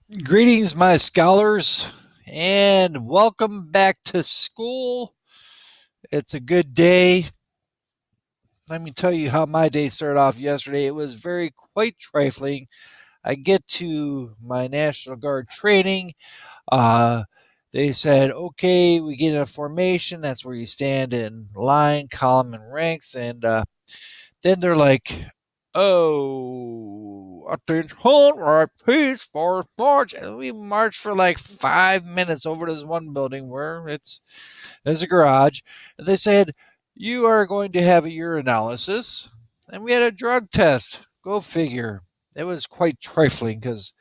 Greetings, my scholars, and welcome back to school. It's a good day. Let me tell you how my day started off yesterday. It was very quite trifling. I get to my National Guard training. Uh, they said, okay, we get in a formation. That's where you stand in line, column, and ranks. And then they're like, oh, attention, right, peace, forward, march. And we marched for like 5 minutes over to this one building where there's a garage. And they said, you are going to have a urinalysis. And we had a drug test. Go figure. It was quite trifling because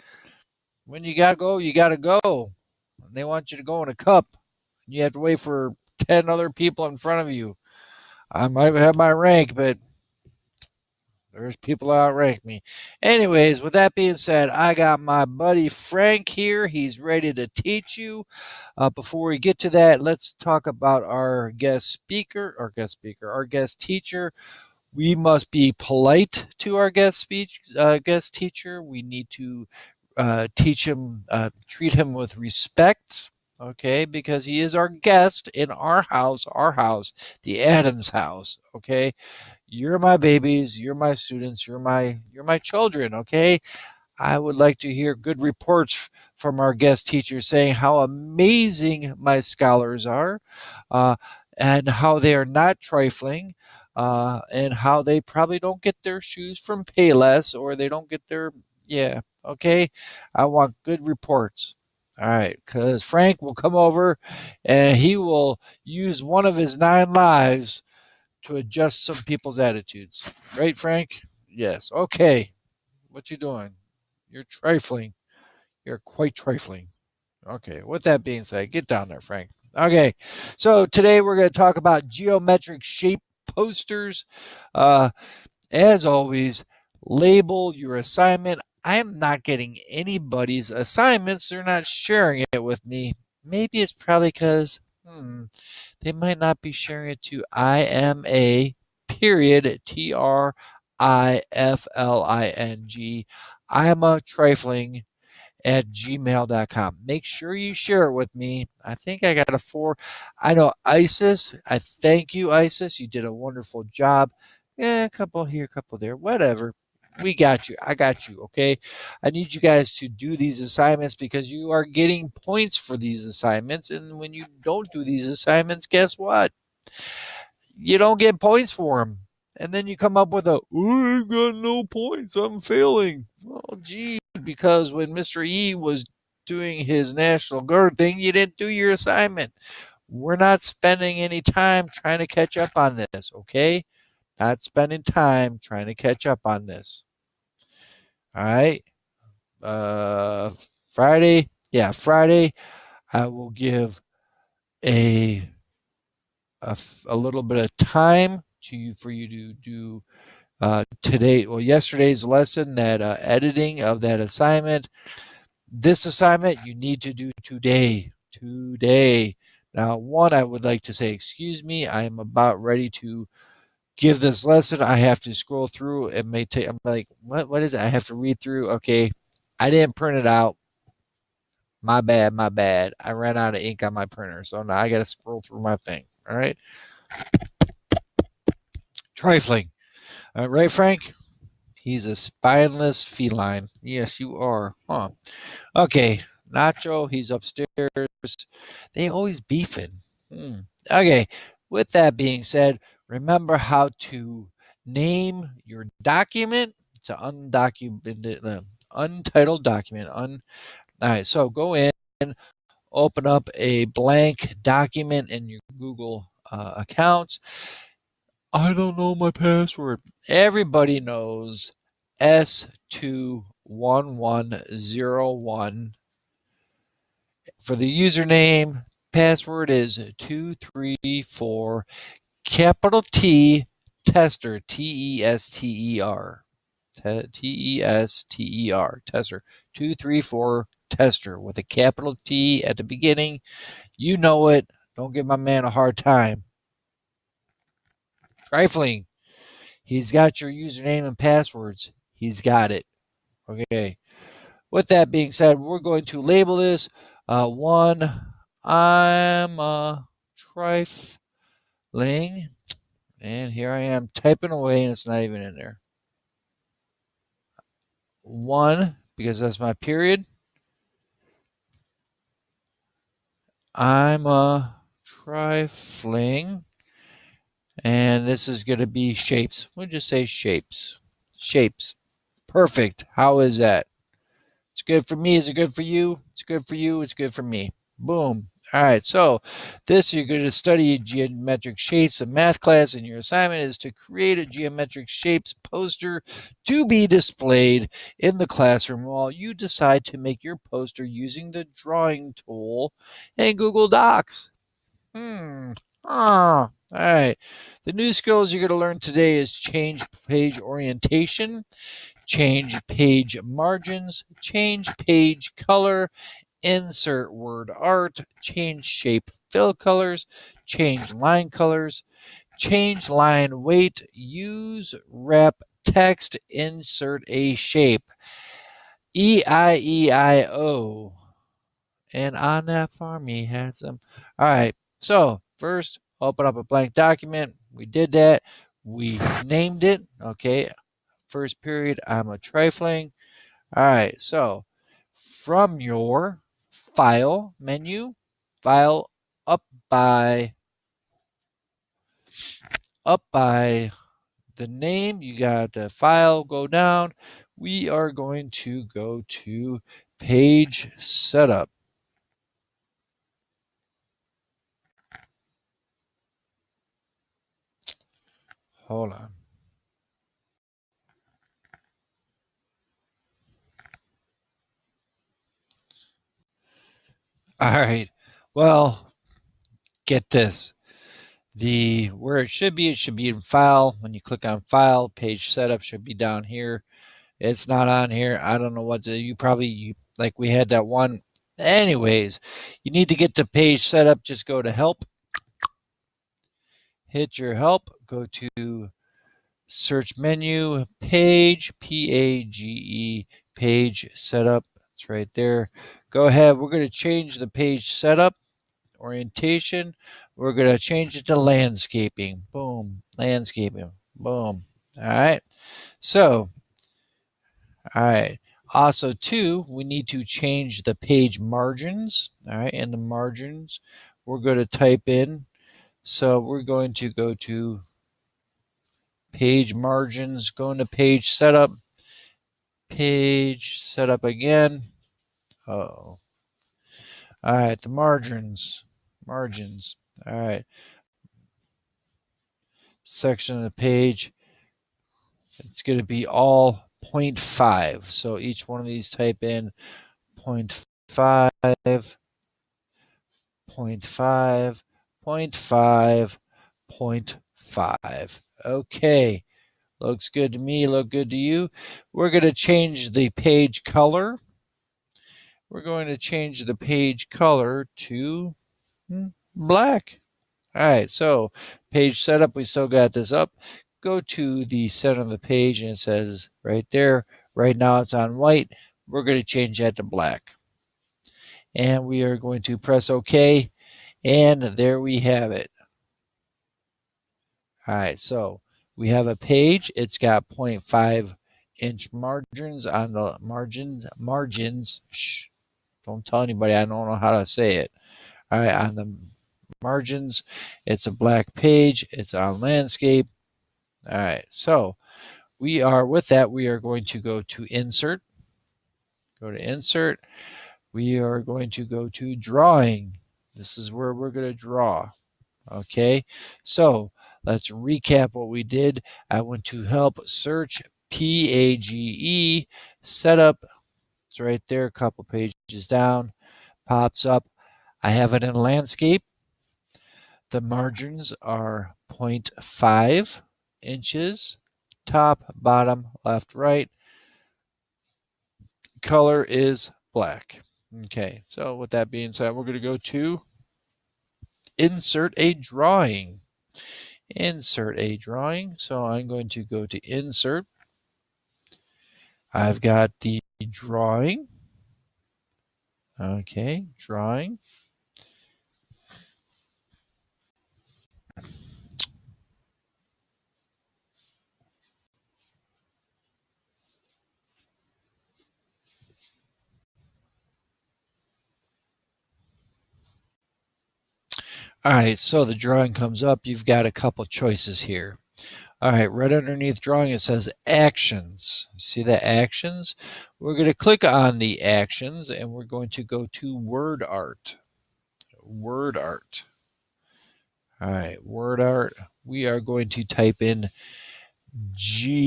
when you got to go, you got to go. And they want you to go in a cup. You have to wait for 10 other people in front of you. I might have my rank, but there's people that outrank me. Anyways, with that being said, I got my buddy Frank here. He's ready to teach you. Before we get to that, let's talk about our guest teacher. We must be polite to our guest teacher. We need to treat him with respect. Okay, because he is our guest in our house, the Adams house. Okay, you're my babies, you're my students, you're my children, okay? I would like to hear good reports from our guest teachers saying how amazing my scholars are, uh, and how they are not trifling, and how they probably don't get their shoes from Payless, or they don't get their, yeah, okay? I want good reports. All right, because Frank will come over and he will use one of his 9 lives to adjust some people's attitudes. Right, Frank? Yes. Okay. What you doing? You're trifling. You're quite trifling. Okay. With that being said, get down there, Frank. Okay. So today we're going to talk about geometric shape posters. Uh, as always, label your assignment. I am not getting anybody's assignments. They're not sharing it with me. Maybe it's probably because they might not be sharing it to IMA period TRIFLING. I'm a trifling at gmail.com. Make sure you share it with me. I think I got a 4. I know Isis. I thank you, Isis. You did a wonderful job. Yeah, a couple here, a couple there, whatever. We got you. I got you. Okay. I need you guys to do these assignments because you are getting points for these assignments. And when you don't do these assignments, guess what? You don't get points for them. And then you come up with I got no points. I'm failing. Oh, gee, because when Mr. E was doing his National Guard thing, you didn't do your assignment. We're not spending any time trying to catch up on this, okay? Not spending time trying to catch up on this. All right. Uh, Friday, yeah, Friday, I will give a a little bit of time for you to do yesterday's lesson, that editing of that assignment. This assignment you need to do today. Today. Now, one, I would like to say, excuse me, I am about ready to give this lesson. I have to scroll through. It may take, I'm like, what is it? I have to read through. Okay. I didn't print it out. My bad, my bad. I ran out of ink on my printer. So now I got to scroll through my thing. All right. Trifling. All right, Frank? He's a spineless feline. Yes, you are. Huh. Okay. Nacho, he's upstairs. They always beefing. Okay. With that being said, remember how to name your document. It's an undocumented, untitled document. All right. So go in, open up a blank document in your Google accounts. I don't know my password. Everybody knows S21101. For the username, password is 234 capital T tester, Tester. Tester. Tester. 234 tester with a capital T at the beginning. You know it. Don't give my man a hard time. Trifling. He's got your username and passwords. He's got it. Okay. with that being said, we're going to label this one. I'm trifling, and here I am typing away, and it's not even in there. One, because that's my period. I'm trifling, and this is going to be shapes. We'll just say shapes. Shapes. Perfect. How is that? It's good for me. Is it good for you? It's good for you. It's good for me. Boom. All right. So this, you're going to study geometric shapes in math class, and your assignment is to create a geometric shapes poster to be displayed in the classroom while you decide to make your poster using the drawing tool in Google Docs. All right. The new skills you're going to learn today is change page orientation, change page margins, change page color, insert word art, change shape fill colors, change line colors, change line weight, use wrap text, insert a shape. E-I-E-I-O. And on that farm he had some. All right. So first, open up a blank document. We did that. We named it. Okay. First period, I'm a trifling. All right. So from your file menu, file up by the name, you got the file, go down. We are going to go to page setup. Hold on. All right. Well, get this. Where it should be in file. When you click on file, page setup should be down here. It's not on here. I don't know what's it. Like we had that one. Anyways, you need to get the page set up. Just go to help. Hit your help. Go to search menu, page, P-A-G-E, page setup. It's right there. Go ahead. We're going to change the page setup orientation. We're going to change it to landscaping. Boom. Landscaping. Boom. All right. So, all right. Also, too, we need to change the page margins. All right. And the margins, we're going to type in. So we're going to go to page margins, go into page setup again. Oh, all right, the margins. All right, section of the page. It's going to be all 0.5. So each one of these type in 0.5, 0.5, 0.5, 0.5. Okay. Looks good to me. Look good to you. We're going to change the page color. We're going to change the page color to black. All right, so page setup, we still got this up. Go to the center of the page and it says right there, right now it's on white. We're going to change that to black. And we are going to press OK. And there we have it. All right, so we have a page. It's got 0.5 inch margins on the margins. Shh, don't tell anybody. I don't know how to say it. All right, on the margins, it's a black page. It's on landscape. All right, so we are going to go to insert. Go to insert. We are going to go to drawing. This is where we're going to draw. Okay, so let's recap what we did. I went to help, search, PAGE, setup. It's right there, a couple pages down, pops up. I have it in landscape. The margins are 0.5 inches, top, bottom, left, right. Color is black. Okay, so with that being said, we're going to go to insert a drawing. Insert a drawing. So I'm going to go to insert. I've got the drawing. Okay, drawing. All right, so the drawing comes up. You've got a couple choices here. All right, right underneath drawing it says actions. See the actions? We're going to click on the actions and we're going to go to word art. Word art. All right, word art. We are going to type in geometric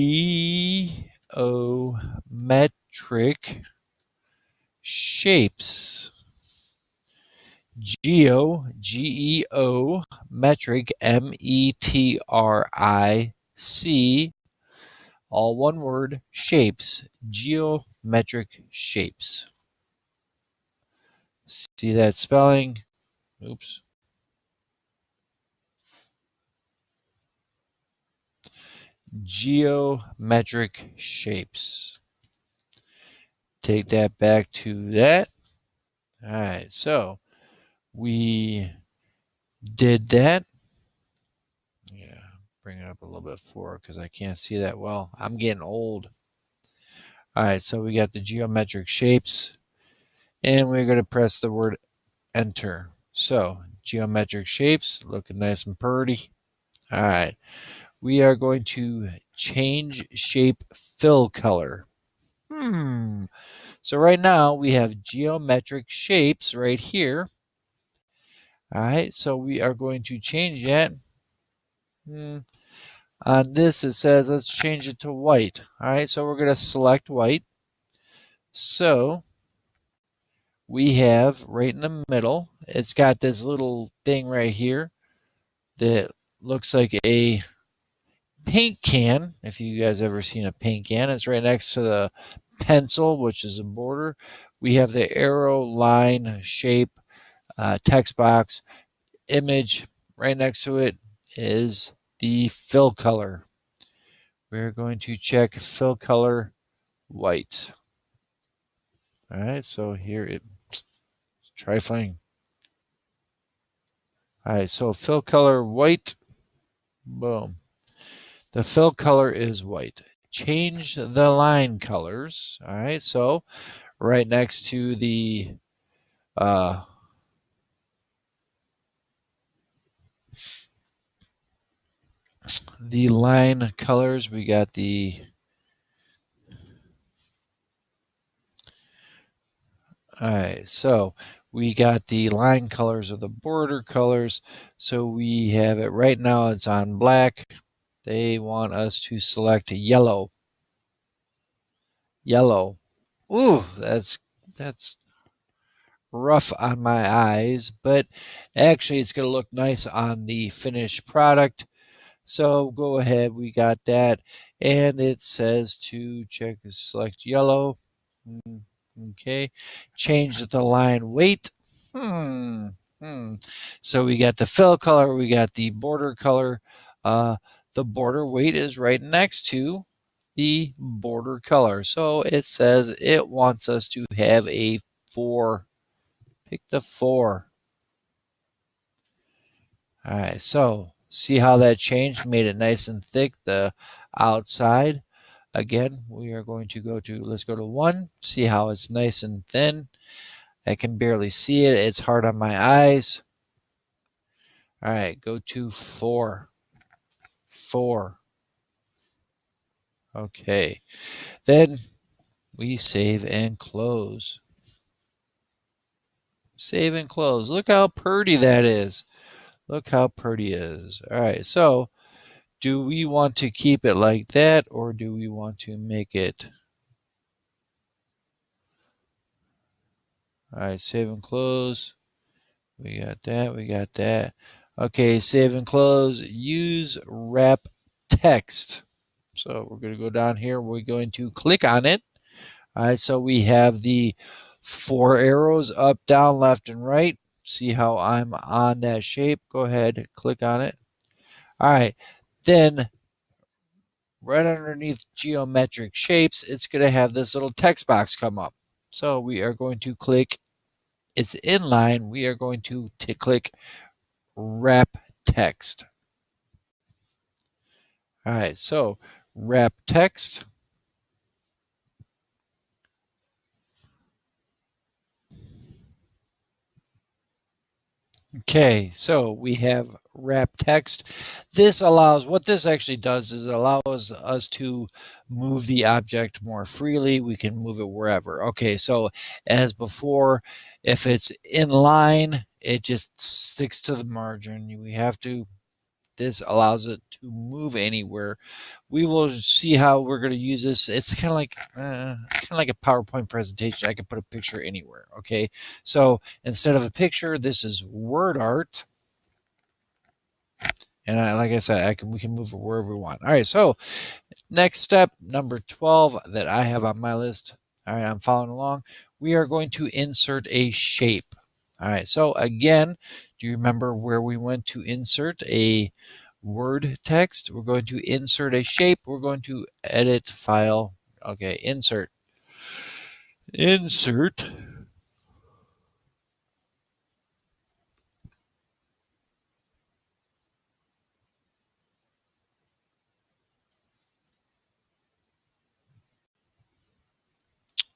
shapes. Geo, metric, METRIC, all one word, shapes, geometric shapes. See that spelling? Oops. Geometric shapes. Take that back to that. All right, so we did that. Yeah, bring it up a little bit forward because I can't see that well. I'm getting old. All right, so we got the geometric shapes, and we're going to press the word enter. So, geometric shapes, looking nice and pretty. All right, we are going to change shape fill color. So right now we have geometric shapes right here. All right, so we are going to change that. On this, it says let's change it to white. All right, so we're going to select white. So we have right in the middle, it's got this little thing right here that looks like a paint can. If you guys ever seen a paint can, it's right next to the pencil, which is a border. We have the arrow, line, shape, text box, image. Right next to it is the fill color. We're going to check fill color white. All right, so here it's trifling. All right, so fill color white. Boom. The fill color is white. Change the line colors. All right, so right next to uh, the line colors, we got the all right, so we got the line colors or the border colors. So we have it right now, it's on black. They want us to select yellow. Yellow. Ooh, that's rough on my eyes, but actually it's going to look nice on the finished product. So go ahead, we got that. And it says to check select yellow. Okay. Change the line weight. Hmm. Hmm. So we got the fill color, we got the border color. The border weight is right next to the border color. So it says it wants us to have a 4. Pick the 4. All right, so see how that changed, made it nice and thick, the outside. Again, we are going to let's go to 1, see how it's nice and thin. I can barely see it, it's hard on my eyes. All right, go to 4. 4. Okay, then we save and close. Save and close. Look how pretty that is. Look how pretty it is. All right, so do we want to keep it like that or do we want to make it? All right, save and close. We got that. We got that. Okay, save and close. Use wrap text. So we're going to go down here. We're going to click on it. All right, so we have the 4 arrows up, down, left, and right. See how I'm on that shape? Go ahead, click on it. All right, then right underneath geometric shapes, it's going to have this little text box come up. So we are going to click it's inline, we are going to click wrap text. All right, so wrap text. Okay, so we have wrap text. What this actually does is it allows us to move the object more freely. We can move it wherever. Okay, so as before, if it's in line, it just sticks to the margin. We have to, this allows it to move anywhere. We will see how we're going to use this. It's kind of like a PowerPoint presentation. I can put a picture anywhere. Okay, so instead of a picture, this is word art, and like I said, we can move it wherever we want. All right, so next step, number 12 that I have on my list. All right, I'm following along. We are going to insert a shape. All right, so again, do you remember where we went to insert a word text? We're going to insert a shape. We're going to edit file. Okay, insert. Insert.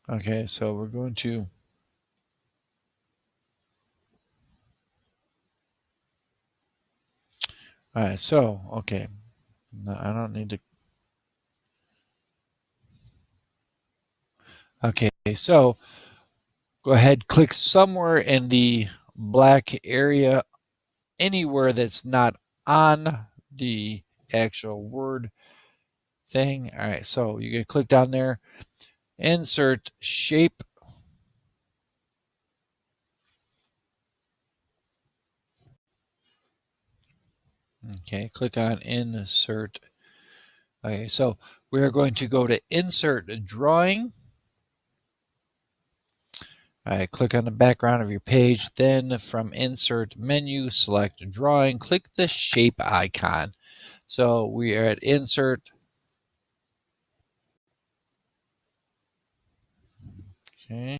Okay, so we're going to. All right, so, okay. No, I don't need to. Okay, so go ahead, click somewhere in the black area, anywhere that's not on the actual word thing. All right, so you can click down there, insert shape. Okay, click on insert. Okay, so we are going to go to insert drawing. All right, click on the background of your page. Then from insert menu, select drawing, click the shape icon. So we are at insert. Okay.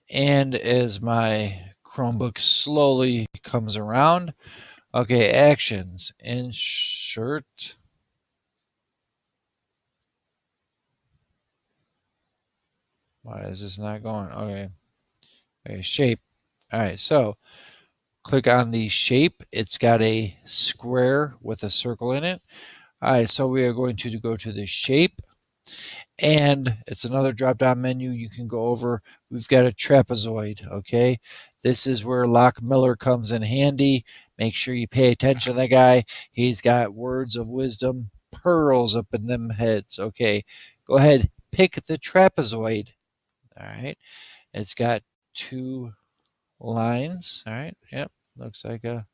And as my Chromebook slowly comes around, okay, actions, insert. Why is this not going? Okay, okay, shape. All right, so click on the shape. It's got a square with a circle in it. All right, so we are going to go to the shape, and it's another drop down menu. You can go over. We've got a trapezoid. Okay, this is where Lock Miller comes in handy. Make sure you pay attention to that guy. He's got words of wisdom, pearls up in them heads. Okay, go ahead, pick the trapezoid. All right, it's got two lines. All right, yep, looks like a.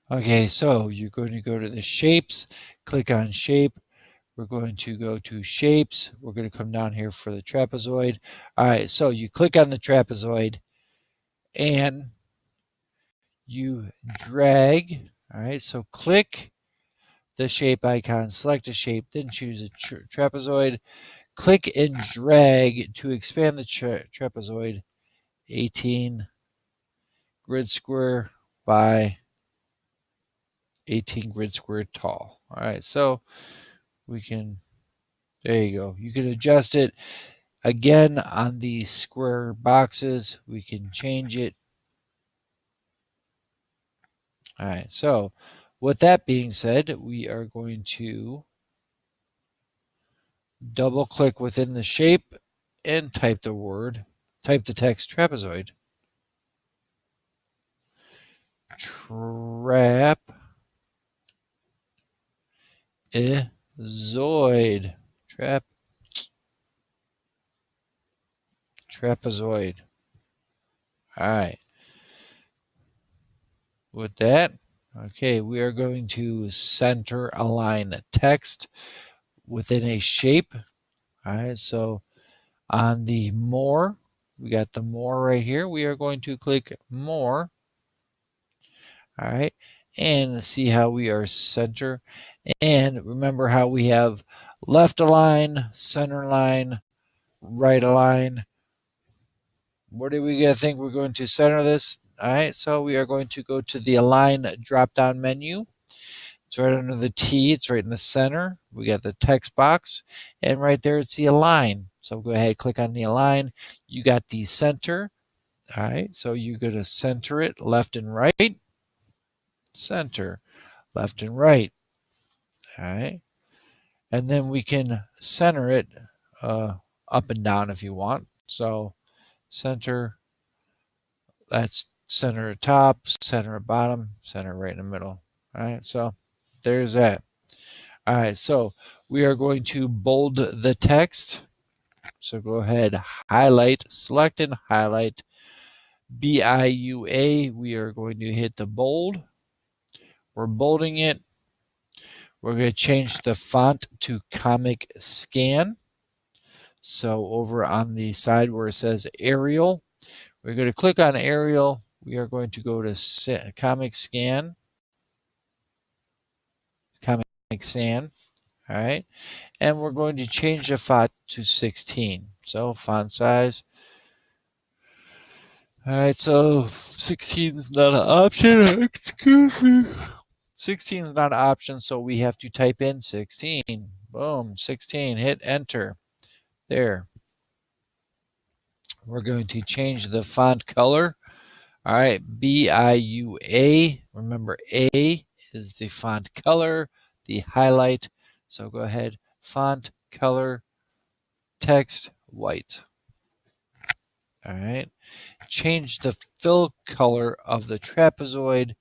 Okay, so you're going to go to the shapes, click on shape. We're going to go to shapes. We're going to come down here for the trapezoid. All right, so you click on the trapezoid and you drag. All right, so click the shape icon, select a shape, then choose a trapezoid. Click and drag to expand the trapezoid 18 grid square by 18 grid square tall. All right, so we can, there you go. You can adjust it again on the square boxes. We can change it. All right, so with that being said, we are going to double click within the shape and type the text trapezoid. Trapezoid. Trapezoid. All right. With that, okay, we are going to center align text within a shape. All right, so On the more, we got the more right here. We are going to click more. All right. And see how we are center. And remember how we have left align, center line, right align. Where do we think we're going to center this? All right. So we are going to go to the align drop down menu. It's right under the T. It's right in the center. We got the text box. And right there, it's the align. So go ahead, click on the align. You got the center. All right. So you're going to center it left and right. Center, left and right. All right. And then we can center it up and down if you want. So center, that's center at top, center at bottom, center right in the middle. All right. So there's that. All right, so we are going to bold the text. So go ahead, highlight, select and highlight BIUA. We are going to hit the bold. We're bolding it. We're going to change the font to Comic Scan. So over on the side where it says Arial, we're going to click on Arial. We are going to go to Comic Scan. Comic Scan. All right. And we're going to change the font to 16. So font size. All right, so 16 is not an option. Excuse me. 16 is not an option, so we have to type in 16. Boom, 16. Hit enter. There. We're going to change the font color. All right, BIUA. Remember, A is the font color, the highlight. So go ahead, font color, text white. All right. Change the fill color of the trapezoid.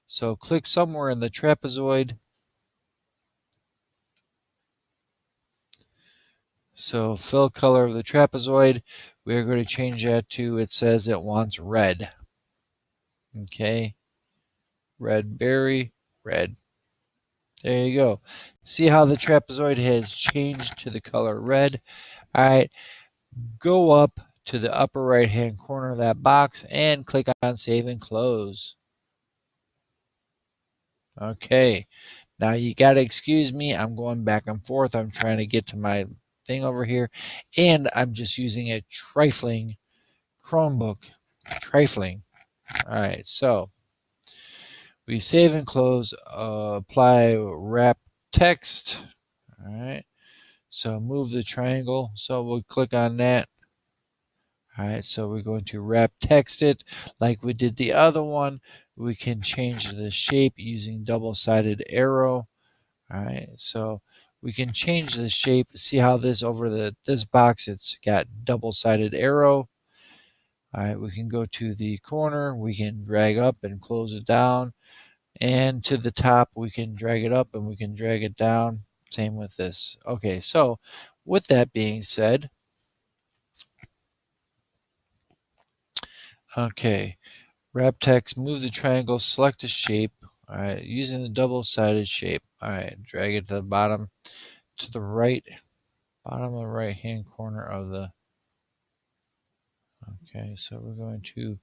So click somewhere in the trapezoid. So fill color of the trapezoid, we are going to change that to, it says it wants red. Okay. Red berry, red. There you go. See how the trapezoid has changed to the color red. All right. Go up to the upper right hand corner of that box and click on save and close. Okay. Now you got to excuse me. I'm going back and forth. I'm trying to get to my thing over here. And I'm just using a trifling Chromebook. Trifling. All right. So we save and close. Apply wrap text. All right. So move the triangle. So we'll click on that. All right. So we're going to wrap text it like we did the other one. We can change the shape using double-sided arrow. All right, so we can change the shape. See how this over this box, it's got double-sided arrow. All right, we can go to the corner. We can drag up and close it down. And to the top, we can drag it up and we can drag it down. Same with this. Okay, so with that being said, okay, wrap text, move the triangle, select the shape. All right, using the double-sided shape. All right, drag it to the bottom, to the right, bottom of the right hand corner of the. Okay, so we're going to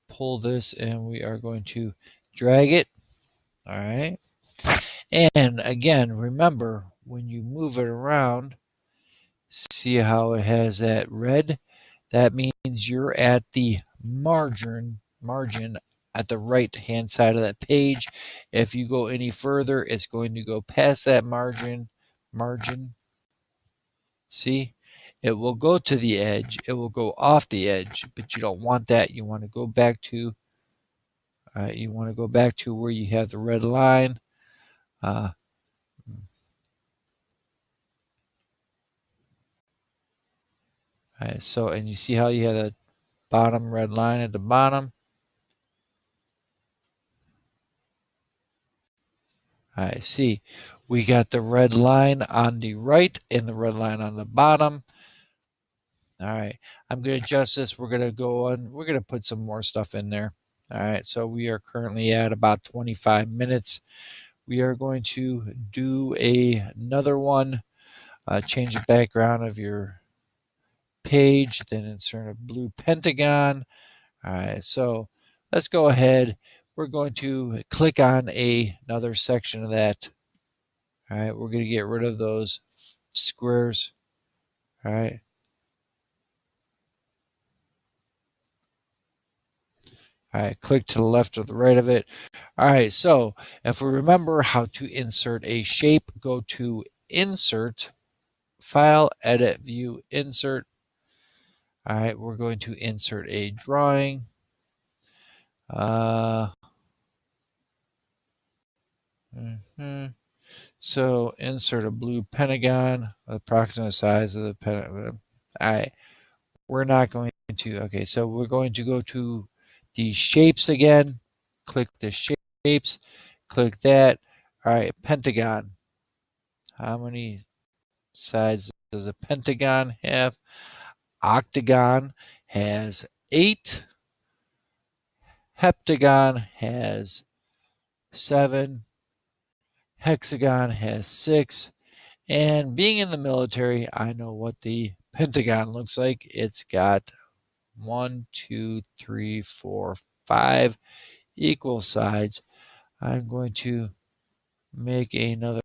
pull this and we are going to drag it. All right. And again, remember when you move it around, see how it has that red? That means you're at the margin at the right hand side of that page. If you go any further, it's going to go past that margin. See? It will go to the edge. It will go off the edge, but you don't want that. You want to go back to where you have the red line. So, and you see how you have the bottom red line at the bottom. I see. We got the red line on the right and the red line on the bottom. All right. I'm going to adjust this. We're going to go on. We're going to put some more stuff in there. All right. So we are currently at about 25 minutes. We are going to do another one. Change the background of your page, then insert a blue pentagon. All right, so let's go ahead. We're going to click on another section of that. All right, we're going to get rid of those squares. All right. All right, click to the left or the right of it. All right, so if we remember how to insert a shape, go to Insert, File, Edit, View, Insert. All right, we're going to insert a drawing. So insert a blue pentagon, approximate size of the pentagon. All right, we're not going to, okay, so we're going to go to the shapes again. Click the shapes, click that. All right, pentagon. How many sides does a pentagon have? Octagon has 8. Heptagon has 7. Hexagon has 6. And being in the military, I know what the pentagon looks like. It's got 1, 2, 3, 4, 5 equal sides. I'm going to make another